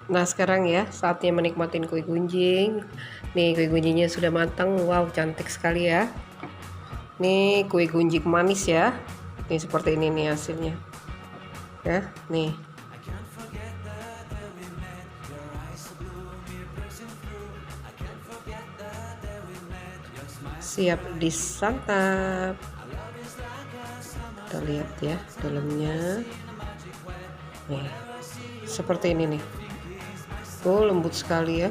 Nah sekarang ya saatnya menikmatin kue gunjing. Nih kue gunjingnya sudah matang. Wow cantik sekali ya. Nih kue gunjing manis ya. Nih seperti ini nih hasilnya. Ya nih. Siap disantap. Kita lihat ya dalamnya. Nih seperti ini nih. Oh lembut sekali ya.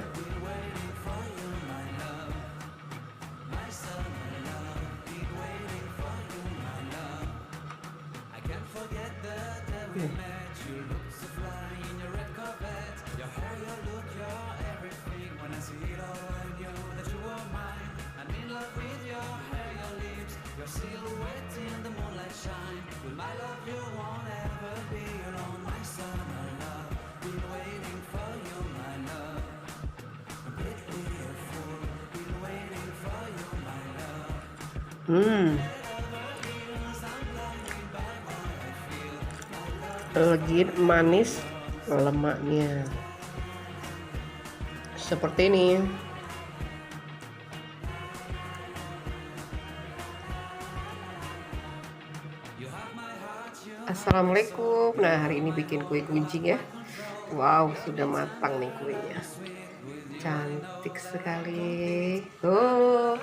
Legit manis lemaknya seperti ini. Assalamualaikum. Nah hari ini bikin kue gunjing ya. Wow sudah matang nih kuenya, cantik sekali. Oh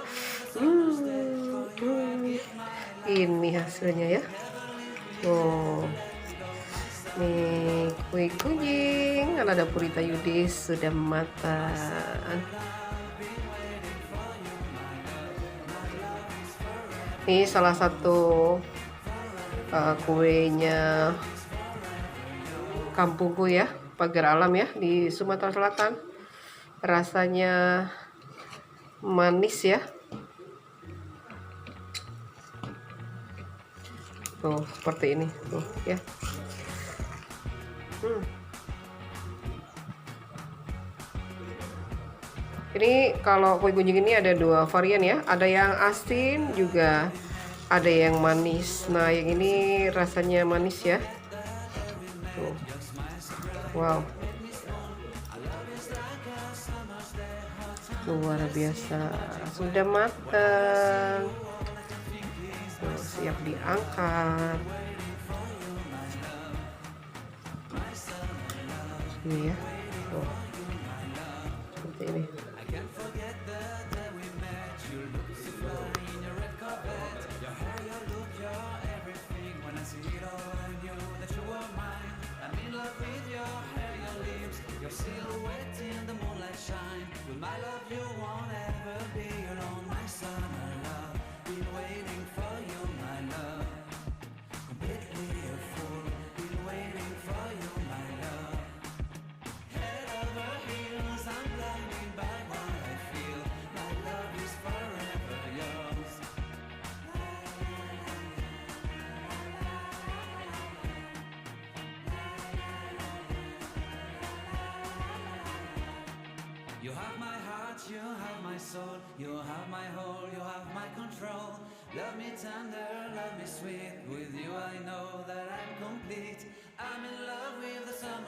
ini hasilnya ya. Oh nih kue gunjing ala Dapurita Yudis sudah matang. Ini salah satu kuenya kampungku ya, Pagar Alam ya, di Sumatera Selatan. Rasanya manis ya. Tuh seperti ini tuh ya. Ini kalau kue gunjing ini ada dua varian ya, ada yang asin juga ada yang manis. Nah yang ini rasanya manis ya. Tuh. Wow luar biasa, sudah matang. Tuh, siap diangkat ini ya. Tuh. Seperti ini. You have my heart, you have my soul, you have my whole, you have my control. Love me tender, love me sweet, with you I know that I'm complete. I'm in love with the summer.